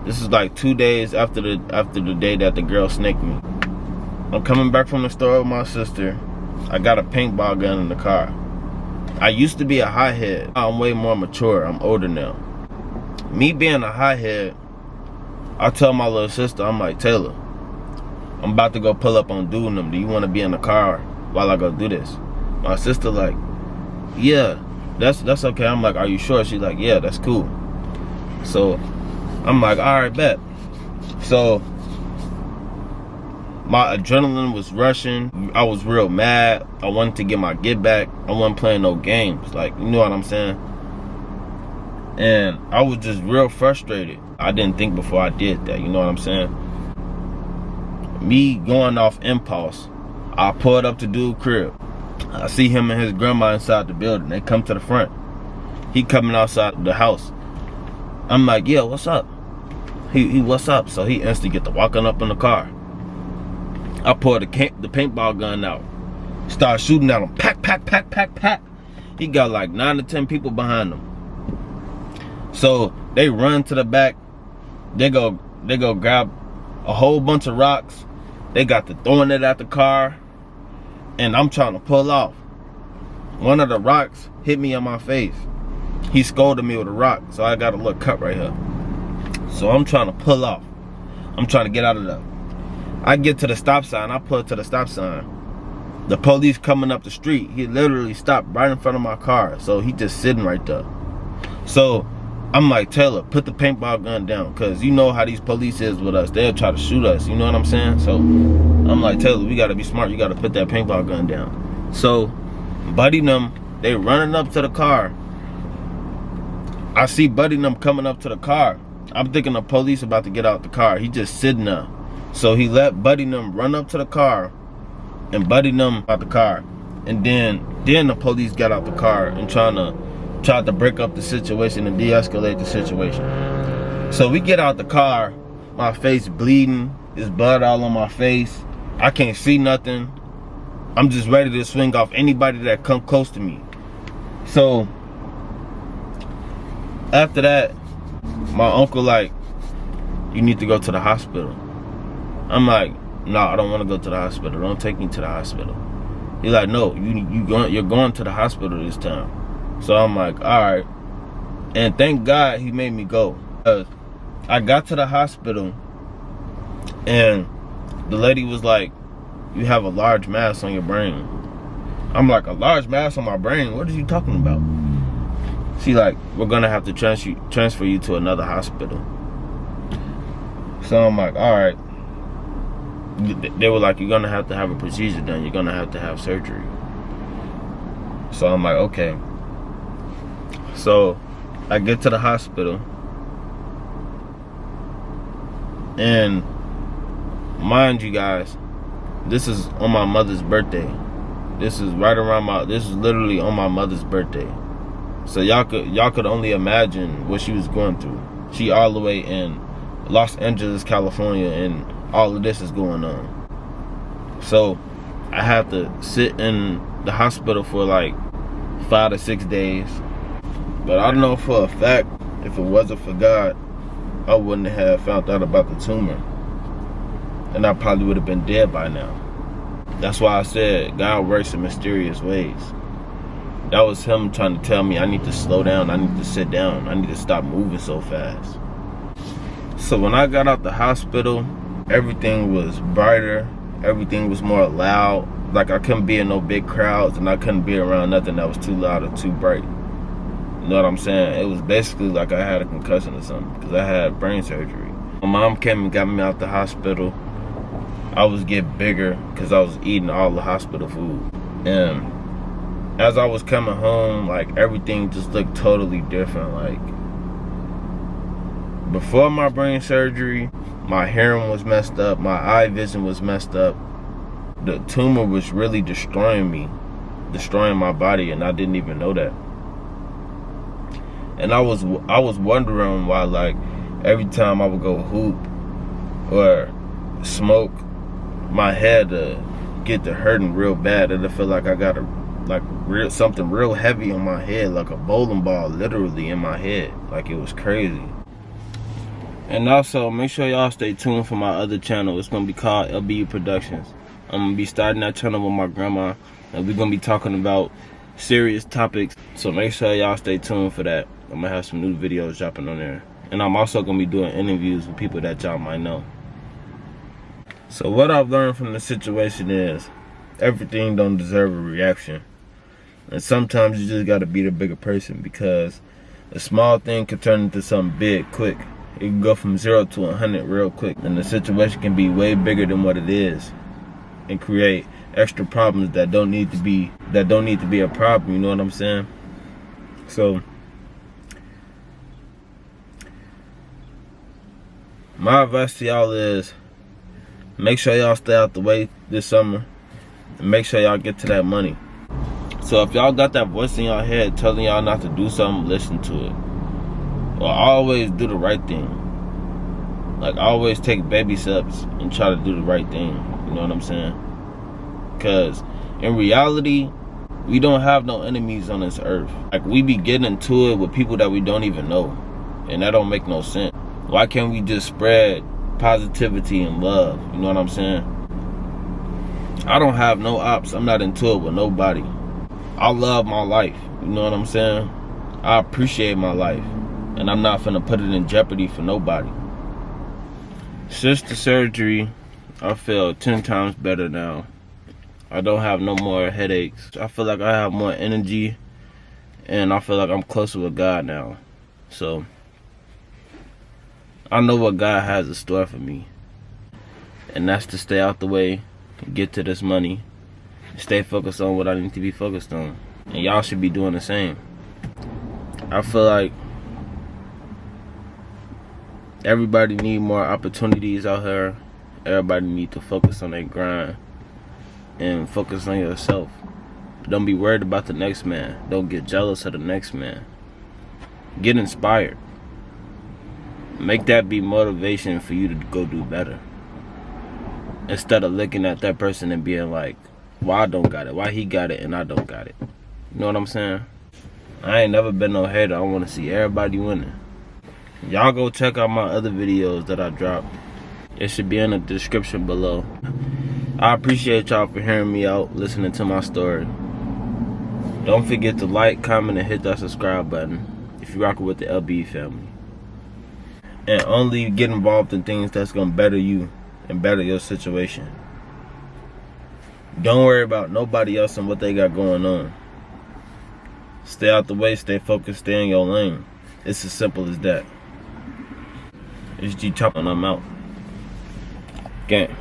This is like 2 days after the day that the girl snaked me. I'm coming back from the store with my sister. I got a paintball gun in the car. I used to be a hothead. I'm way more mature. I'm older now. Me being a hothead, I tell my little sister, I'm like, Taylor, I'm about to go pull up on dude and them. Do you want to be in the car while I go do this? My sister like, yeah, that's okay. I'm like, are you sure? She's like, yeah, that's cool. So I'm like, all right, bet. So my adrenaline was rushing. I was real mad. I wanted to get my get back. I wasn't playing no games. Like, you know what I'm saying? And I was just real frustrated. I didn't think before I did that. You know what I'm saying? Me going off impulse, I pulled up to dude's crib. I see him and his grandma inside the building. They come to the front. He coming outside the house. I'm like, yeah, what's up? He what's up? So he instantly get to walking up in the car. I pulled the paintball gun out. Start shooting at him. Pack, pack, pack, pack, pack. He got like 9 to 10 people behind him. So they run to the back. They go grab a whole bunch of rocks. They got to throwing it at the car. And I'm trying to pull off. One of the rocks hit me on my face. He scolded me with a rock. So I got a little cut right here. So I'm trying to pull off. I'm trying to get out of there. I get to the stop sign. I pull to the stop sign. The police coming up the street. He literally stopped right in front of my car. So he just sitting right there. So I'm like, Taylor, put the paintball gun down. Because you know how these police is with us. They'll try to shoot us. You know what I'm saying? So I'm like, Taylor, we got to be smart. You got to put that paintball gun down. So Buddy and them, they running up to the car. I see Buddy and them coming up to the car. I'm thinking the police about to get out the car. He just sitting there. So he let Buddy and them run up to the car. And Buddy and them out the car. And then the police got out the car and tried to break up the situation and de-escalate the situation. So we get out the car, my face bleeding, there's blood all on my face. I can't see nothing. I'm just ready to swing off anybody that come close to me. So after that, my uncle like, you need to go to the hospital. I'm like, no, I don't want to go to the hospital. Don't take me to the hospital. He's like, no, you're going to the hospital this time. So I'm like, all right. And thank God he made me go. I got to the hospital and the lady was like, you have a large mass on your brain. I'm like, a large mass on my brain? What are you talking about? She like, we're gonna have to transfer you to another hospital. So I'm like, all right. They were like, you're gonna have to have a procedure done. You're gonna have to have surgery. So I'm like, okay. So I get to the hospital, and mind you guys, this is on my mother's birthday. This is literally on my mother's birthday. So y'all could only imagine what she was going through. She all the way in Los Angeles, California, and all of this is going on. So I have to sit in the hospital for like 5 to 6 days. But I don't know for a fact, if it wasn't for God, I wouldn't have found out about the tumor. And I probably would have been dead by now. That's why I said God works in mysterious ways. That was him trying to tell me I need to slow down, I need to sit down, I need to stop moving so fast. So when I got out the hospital, everything was brighter, everything was more loud. Like I couldn't be in no big crowds, and I couldn't be around nothing that was too loud or too bright. You know what I'm saying? It was basically like I had a concussion or something, because I had brain surgery. My mom came and got me out the hospital. I was getting bigger because I was eating all the hospital food. And as I was coming home, like everything just looked totally different. Like before my brain surgery, my hearing was messed up, my eye vision was messed up. The tumor was really destroying me, destroying my body, and I didn't even know that. And I was wondering why, like, every time I would go hoop or smoke, my head get to hurting real bad. It'd feel like I got something real heavy on my head, like a bowling ball, literally in my head. Like it was crazy. And also, make sure y'all stay tuned for my other channel. It's going to be called LBU Productions. I'm going to be starting that channel with my grandma. And we're going to be talking about serious topics. So make sure y'all stay tuned for that. I'm going to have some new videos dropping on there. And I'm also going to be doing interviews with people that y'all might know. So what I've learned from the situation is, everything don't deserve a reaction. And sometimes you just got to be the bigger person, because a small thing can turn into something big quick. It can go from 0 to 100 real quick, and the situation can be way bigger than what it is, and create extra problems that don't need to be a problem. You know what I'm saying? So my advice to y'all is, make sure y'all stay out the way this summer, and make sure y'all get to that money. So if y'all got that voice in y'all head telling y'all not to do something, listen to it. Or always do the right thing. Like, always take baby steps and try to do the right thing. You know what I'm saying? Because in reality, we don't have no enemies on this earth. Like, we be getting into it with people that we don't even know, and that don't make no sense. Why can't we just spread positivity and love? You know what I'm saying? I don't have no ops. I'm not into it with nobody. I love my life. You know what I'm saying? I appreciate my life, and I'm not finna put it in jeopardy for nobody. Since the surgery, I feel 10 times better now. I don't have no more headaches. I feel like I have more energy, and I feel like I'm closer with God now. So I know what God has in store for me, and that's to stay out the way, get to this money, stay focused on what I need to be focused on. And y'all should be doing the same. I feel like everybody need more opportunities out here. Everybody need to focus on their grind and focus on yourself. Don't be worried about the next man. Don't get jealous of the next man. Get inspired. Make that be motivation for you to go do better, instead of looking at that person and being like, why I don't got it? Why he got it and I don't got it? You know what I'm saying? I ain't never been no hater. I want to see everybody winning. Y'all go check out my other videos that I dropped. It should be in the description below. I appreciate y'all for hearing me out, listening to my story. Don't forget to like, comment, and hit that subscribe button if you're rocking with the LB family. And only get involved in things that's going to better you and better your situation. Don't worry about nobody else and what they got going on. Stay out the way, stay focused, stay in your lane. It's as simple as that. It's G Chop and I'm out. Gang.